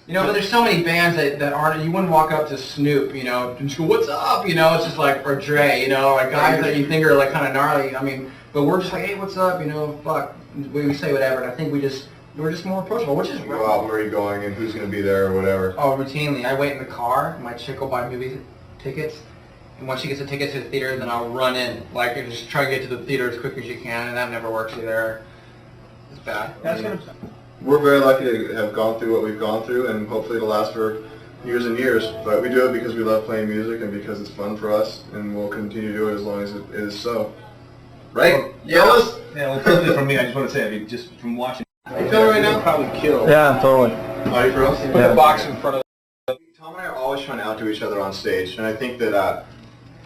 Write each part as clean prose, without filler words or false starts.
You know, but there's so many bands that aren't, you wouldn't walk up to Snoop, you know, and just go, what's up, you know, it's just like, or Dre, you know, like guys that you think are like kind of gnarly, I mean, but we're just like, hey, what's up, you know, fuck, we say whatever, and I think we're just more approachable, which is real. Go out, where are you going, and who's going to be there, or whatever. Oh, routinely, I wait in the car, my chick will buy movie tickets, and once she gets a ticket to the theater, then I'll run in, like, and just try to get to the theater as quick as you can, and that never works either. It's bad. We're very lucky to have gone through what we've gone through, and hopefully it'll last for years and years. But we do it because we love playing music and because it's fun for us, and we'll continue to do it as long as it is so. Right? Fellas? Yeah, well, personally for me, I just want to say, I mean, just from watching... You feel it right now? Probably kill. Yeah, totally. Are you for us? Put a box in front of Tom and I are always trying to outdo each other on stage, and I think that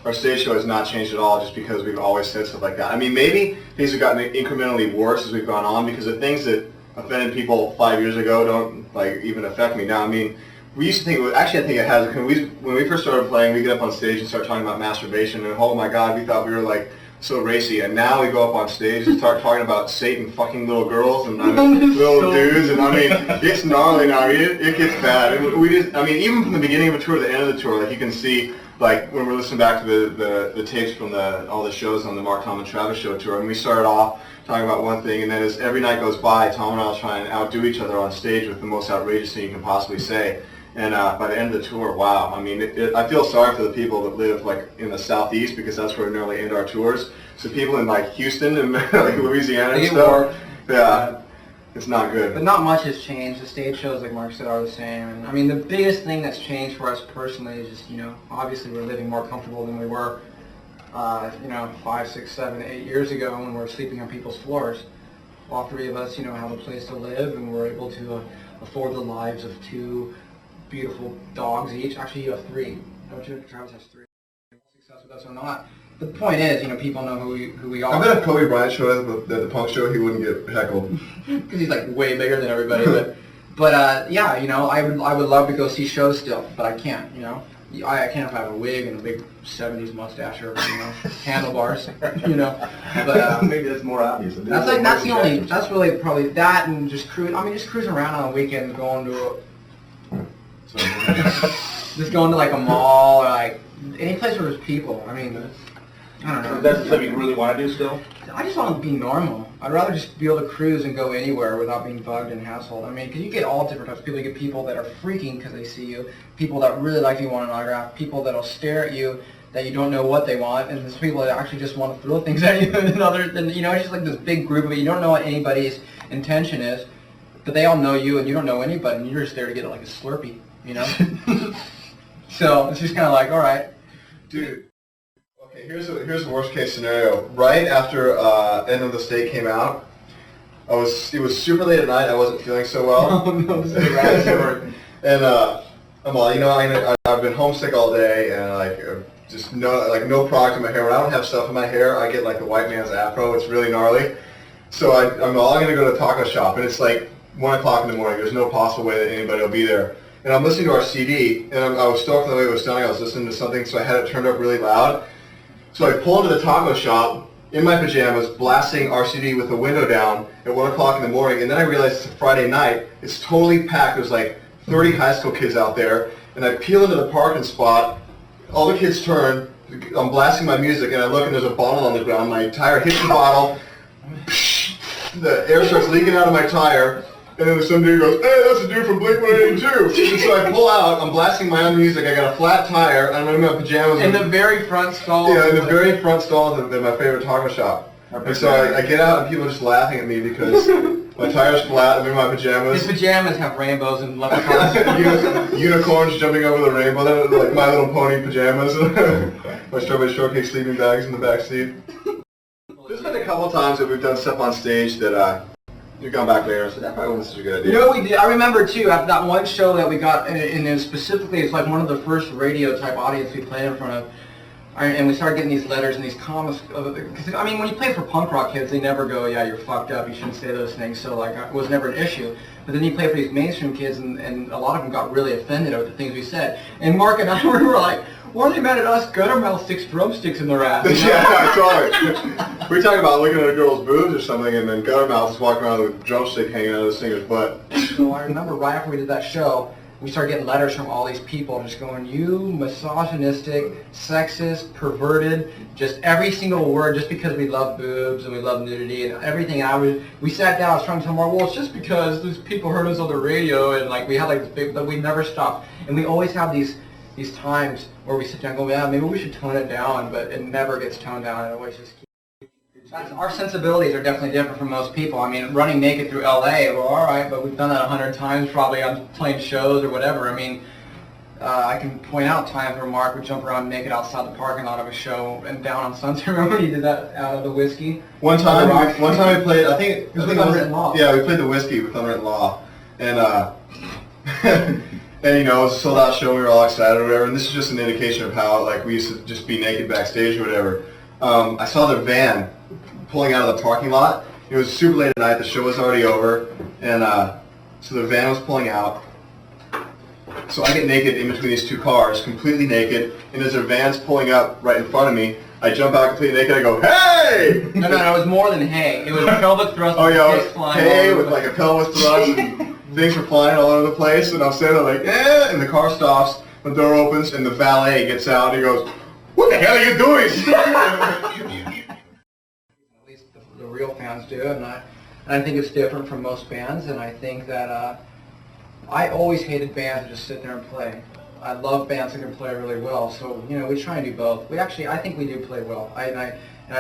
our stage show has not changed at all just because we've always said stuff like that. I mean, maybe things have gotten incrementally worse as we've gone on because the things that offended people 5 years ago don't like even affect me now. I mean, we used to think, actually I think it has, when we first started playing, we get up on stage and start talking about masturbation, and oh my god, we thought we were like so racy, and now we go up on stage and start talking about Satan fucking little girls and little dudes, and I mean, it's gnarly now, it gets bad. And we just, I mean, even from the beginning of a tour to the end of the tour, like you can see, like when we're listening back to the tapes from all the shows on the Mark, Tom, and Travis show tour, and we started off talking about one thing, and then as every night goes by, Tom and I will try and outdo each other on stage with the most outrageous thing you can possibly say. And by the end of the tour, wow, I mean, I feel sorry for the people that live like in the southeast because that's where we normally end our tours. So people in like Houston and like Louisiana and stuff, yeah, it's not good. But not much has changed. The stage shows, like Mark said, are the same. And I mean, the biggest thing that's changed for us personally is just, you know, obviously we're living more comfortable than we were, you know, 5, 6, 7, 8 years ago when we were sleeping on people's floors. All three of us, you know, have a place to live, and we're able to afford the lives of 2 beautiful dogs each. Actually, you have 3. Don't you? Travis has 3. Success with us or not. The point is, you know, people know who we are. I bet if Kobe Bryant showed up at the punk show, he wouldn't get heckled. Because he's like way bigger than everybody. but yeah, you know, I would love to go see shows still, but I can't. You know, I can't have a wig and a big '70s mustache or you know handlebars. You know, but maybe that's more obvious. That's really probably that and just cruise. I mean, just cruising around on the weekends, going to just going to like a mall or like any place where there's people. I mean. I don't know. That's something you really want to do still? I just want to be normal. I'd rather just be able to cruise and go anywhere without being bugged and hassled. I mean, because you get all different types of people. You get people that are freaking because they see you, people that really like you want an autograph, people that'll stare at you that you don't know what they want, and there's people that actually just want to throw things at you, and others, and you know, it's just like this big group of it. You don't know what anybody's intention is, but they all know you, and you don't know anybody, and you're just there to get like a Slurpee, you know? So it's just kind of like, all right. Dude. Okay, here's the worst case scenario. Right after End of the State came out, it was super late at night. I wasn't feeling so well. Oh no, this is a bad story. And I'm all, you know, I've been homesick all day, and like just no product in my hair. When I don't have stuff in my hair, I get like the white man's afro. It's really gnarly. So I'm all gonna go to a taco shop, and it's like 1 o'clock in the morning. There's no possible way that anybody will be there. And I'm listening to our CD, and I was stoked on the way it was sounding. I was listening to something, so I had it turned up really loud. So I pull into the taco shop in my pajamas, blasting our CD with the window down at 1 o'clock in the morning, and then I realized it's a Friday night. It's totally packed. There's like 30 high school kids out there, and I peel into the parking spot. All the kids turn. I'm blasting my music, and I look, and there's a bottle on the ground. My tire hits the bottle. The air starts leaking out of my tire. And then some dude goes, hey, that's a dude from Blink-182. And so I pull out, I'm blasting my own music, I got a flat tire, and I'm in my pajamas. In the very front stall? Yeah, in the very front stall of my favorite taco shop. And so I get out, and people are just laughing at me because my tire's flat, I'm in my pajamas. His pajamas have rainbows and leprechauns. Unicorns jumping over the rainbow, they're like My Little Pony pajamas. My strawberry shortcake sleeping bags in the back seat. There's been a couple times that we've done stuff on stage that you've gone back later and said, that probably wasn't such a good idea. You know what we did? I remember too, after that one show that we got, and specifically it's like one of the first radio type audience we played in front of, and we started getting these letters and these comments, because I mean when you play for punk rock kids, they never go, yeah, you're fucked up, you shouldn't say those things, so like it was never an issue. But then you play for these mainstream kids, and a lot of them got really offended over the things we said. And Mark and I were like, why are they mad at us? Guttermouth sticks drumsticks in their ass. You know? Yeah, totally. We talk about looking at a girl's boobs or something, and then Guttermouth is walking around with a drumstick hanging out of the singer's butt. So I remember right after we did that show, we started getting letters from all these people just going, you misogynistic, sexist, perverted, just every single word, just because we love boobs and we love nudity and everything. We sat down, I was trying to tell Mark, well, it's just because these people heard us on the radio and like we had like this big, but we never stopped. And we always have these times where we sit down and go, yeah, maybe we should tone it down, but it never gets toned down. It always just keeps. Our sensibilities are definitely different from most people. I mean, running naked through LA, well, all right, but we've done that 100 times probably on playing shows or whatever. I mean, I can point out times where Mark would jump around naked outside the parking lot of a show and down on Sunset. Remember when he did that out of the whiskey? One time we played, I think it was Unwritten Law. Yeah, we played the whiskey with Unwritten Law. And, and you know, it was a sold out show, we were all excited or whatever, and this is just an indication of how, like, we used to just be naked backstage or whatever. I saw their van pulling out of the parking lot. It was super late at night, the show was already over, and so the van was pulling out. So I get naked in between these two cars, completely naked, and as their van's pulling up right in front of me, I jump out completely naked, I go, hey! No, it was more than hey. It was pelvic thrust. Oh yeah, it was hey, with like a pelvis thrust, and things were flying all over the place, and I'm sitting there like, eh, and the car stops, the door opens, and the valet gets out, and he goes, what the hell are you doing? At least the real fans do, and I think it's different from most bands, and I think that I always hated bands that just sit there and play. I love bands that can play really well, so you know we try and do both. I think we do play well. I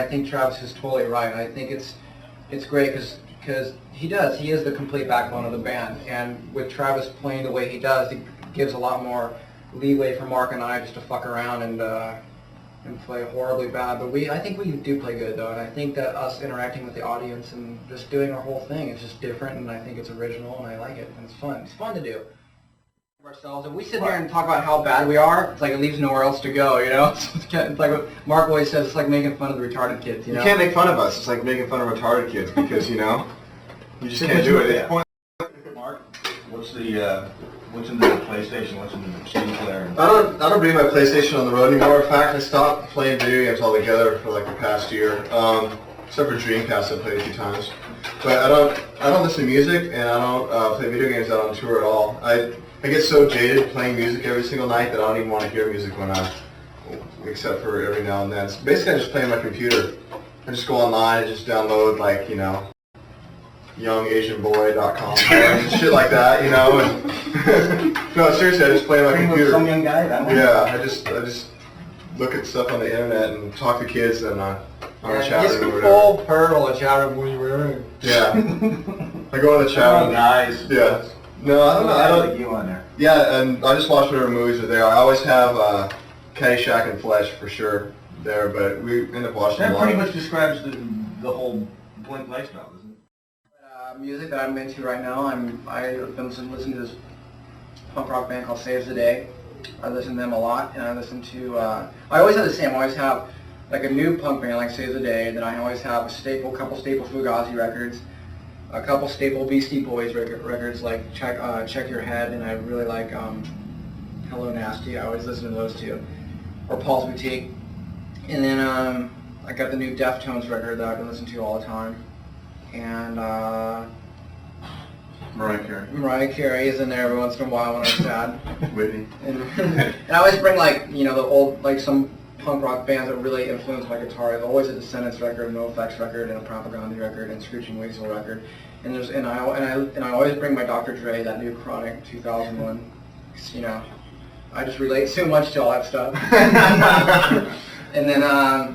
think Travis is totally right. I think it's great because he does. He is the complete backbone of the band, and with Travis playing the way he does, it gives a lot more leeway for Mark and I just to fuck around and play horribly bad. But I think we do play good though, and I think that us interacting with the audience and just doing our whole thing is just different, and I think it's original, and I like it, and it's fun. It's fun to do. Ourselves. If we sit there and talk about how bad we are, it's like it leaves nowhere else to go, you know? It's like what Mark always says, it's like making fun of the retarded kids, you know? You can't make fun of us. It's like making fun of retarded kids because, you know, you just can't do it. Yeah. Mark, what's in the PlayStation? What's in the CD player? I don't bring my PlayStation on the road anymore. In fact, I stopped playing video games altogether for like the past year. Except for Dreamcast, I played a few times. But I don't listen to music, and I don't play video games out on tour at all. I get so jaded playing music every single night that I don't even want to hear music except for every now and then. So basically, I just play on my computer. I just go online and just download, like, you know, youngasianboy.com and shit like that, you know. And no, seriously, I just play on my computer. Some young guy, that one? Yeah, I just look at stuff on the internet and talk to kids and on a chat room or whatever. Full hurdle a chat room when you were in. Yeah. I go in the chat room. Nice. Yeah. No, I don't. Like you on there. Yeah, and I just watch whatever movies are there. I always have Caddyshack and Flesh for sure there, but we end up watching a That lot. pretty much describes the whole Blink lifestyle, doesn't it? Music that I'm into right now, I've been listening to this punk rock band called Saves the Day. I listen to them a lot, and I listen to, I always have the same, I always have like a new punk band like Saves the Day, then I always have a couple staple Fugazi records, a couple staple Beastie Boys records like Check Your Head, and I really like Hello Nasty. I always listen to those two, or Paul's Boutique. And then I got the new Deftones record that I've been listening to all the time, and Mariah Carey is in there every once in a while when I'm sad. Whitney. And I always bring, like, you know, the old, like some punk rock bands that really influenced my guitar. There's always a Descendants record, a NoFX record, and a Propaganda record, and Screeching Weasel record. And I always bring my Dr. Dre, that new Chronic 2001. You know, I just relate so much to all that stuff. And then I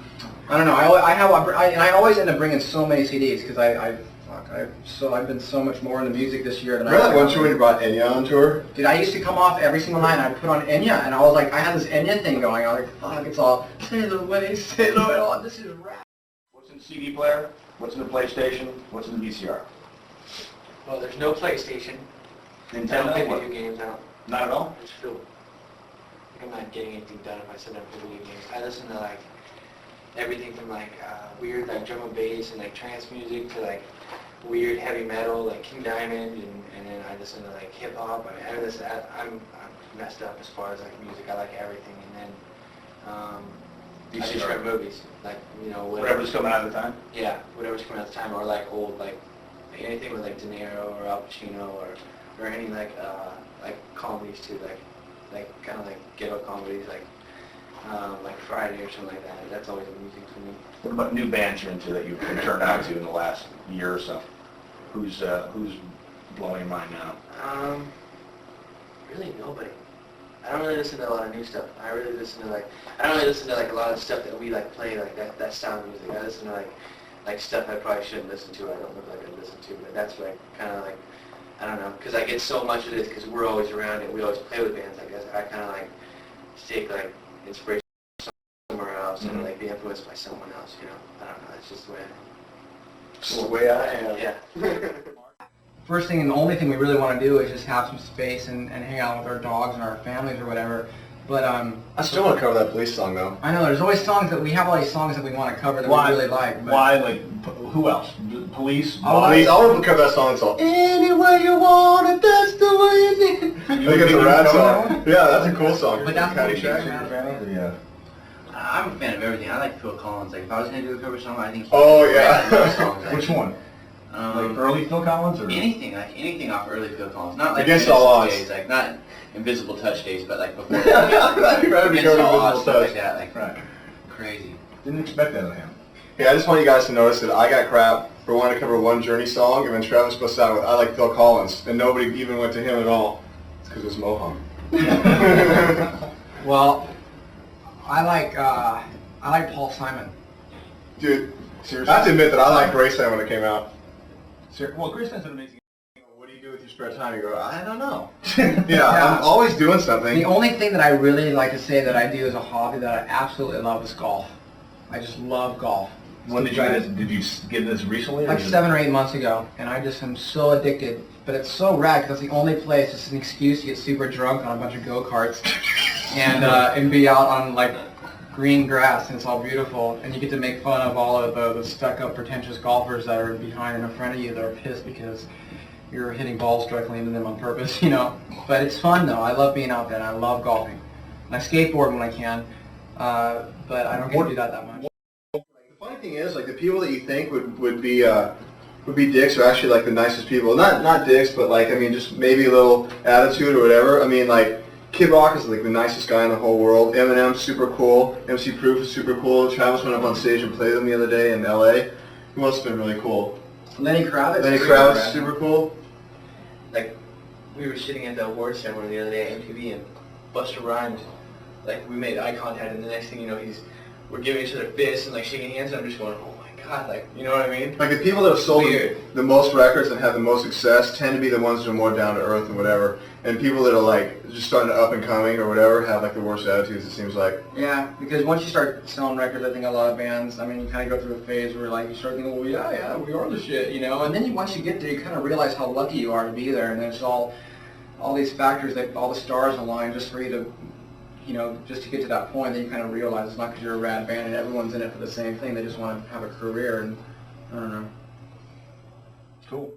don't know. I always end up bringing so many CDs because I've been so much more into music this year than Remember that one tour when you brought Enya on tour? Dude, I used to come off every single night and I'd put on Enya, and I was like, I had this Enya thing going. I was like, fuck, it's all sail away, this is rap. What's in the CD player? What's in the PlayStation? What's in the VCR? Well, there's no PlayStation. I don't play Nintendo? video games. Not at all? I just feel like I'm not getting anything done if I sit down and play video games. I listen to like everything from like weird like drum and bass and like trance music to like weird heavy metal like King Diamond, and then I listen to like hip hop. I'm messed up as far as like music. I like everything, and then I just rent movies, like, you know, Whatever's coming out at the time? Yeah, whatever's coming out at the time, or like old, like anything with like De Niro or Al Pacino or any like Colin comedies too, like kind of like ghetto comedies, like Friday or something like that. That's always amusing to me. What about new bands you're into that you've turned out to in the last year or so? Who's blowing your mind now? Really nobody. I don't really listen to a lot of new stuff. I don't really listen to like a lot of stuff that we like play, like that style of music. I listen to like stuff I probably shouldn't listen to. I don't look like I listen to, but that's like kind of like, I don't know, because I get so much of this because we're always around it. We always play with bands. I guess I kind of like take like inspiration somewhere else and like be influenced by someone else. You know, I don't know. It's just the way. Just the way I am. Yeah. First thing and the only thing we really want to do is just have some space and hang out with our dogs and our families or whatever. But I still want to cover that Police song though. I know there's always songs that we have all these songs that we want to cover that we really like. But Why? Like, who else? Police? Police. I want to cover that song. It's all any way you want it, that's the way it is. I think it's a rap song. Yeah, that's a cool song. But that's what we should Yeah. I'm a fan of everything. I like Phil Collins. Like if I was gonna do a cover song, I think. Oh yeah. Which one? Like early Phil Collins or anything off early Phil Collins. Not like Against All Odds. days, like not Invisible Touch days, but like before. I'd rather be Against going to All Odds, Invisible stuff Touch. like that, like Right. crazy. Didn't expect that of him. Hey, I just want you guys to notice that I got crap for wanting to cover one Journey song, and then Travis busts out with I like Phil Collins, and nobody even went to him at all. It's because it's Mohawk. well, I like Paul Simon. Dude, seriously. I have to admit that I liked Graceland when it came out. Well, Graceland's an amazing. What do you do with your spare time? You go, I don't know. yeah, I'm always doing something. The only thing that I really like to say that I do as a hobby that I absolutely love is golf. I just love golf. When did you get this? Did you get this recently? Like 7 or 8 months ago, and I just am so addicted. But it's so rad because it's the only place. It's an excuse to get super drunk on a bunch of go-karts and be out on like green grass, and it's all beautiful. And you get to make fun of all of the stuck-up, pretentious golfers that are behind and in front of you that are pissed because you're hitting balls directly into them on purpose, you know. But it's fun though. I love being out there, and I love golfing. And I skateboard when I can, but I don't get to do that much. The funny thing is, like the people that you think would be dicks are actually like the nicest people. Not dicks, but like I mean, just maybe a little attitude or whatever. I mean, like Kid Rock is like the nicest guy in the whole world. Eminem's super cool. MC Proof is super cool. Travis went up on stage and played with him the other day in L.A. He must have been really cool. Lenny Kravitz. Lenny Kravitz is super cool. Like, we were sitting at the awards ceremony the other day at MTV, and Busta Rhymes, like, we made eye contact, and the next thing you know, we're giving each other fists and like shaking hands, and I'm just going, oh my god, like, you know what I mean? Like the people that have sold Weird. the most records and have the most success tend to be the ones that are more down to earth and whatever. And people that are like just starting to up and coming or whatever have like the worst attitudes, it seems like. Yeah, because once you start selling records, I think a lot of bands, I mean, you kind of go through a phase where like you start thinking, well, yeah, we are the shit, you know. And then once you get there, you kind of realize how lucky you are to be there, and then it's all these factors that all the stars align just for you to, you know, just to get to that point. Then you kind of realize it's not because you're a rad band and everyone's in it for the same thing. They just want to have a career, and I don't know. Cool.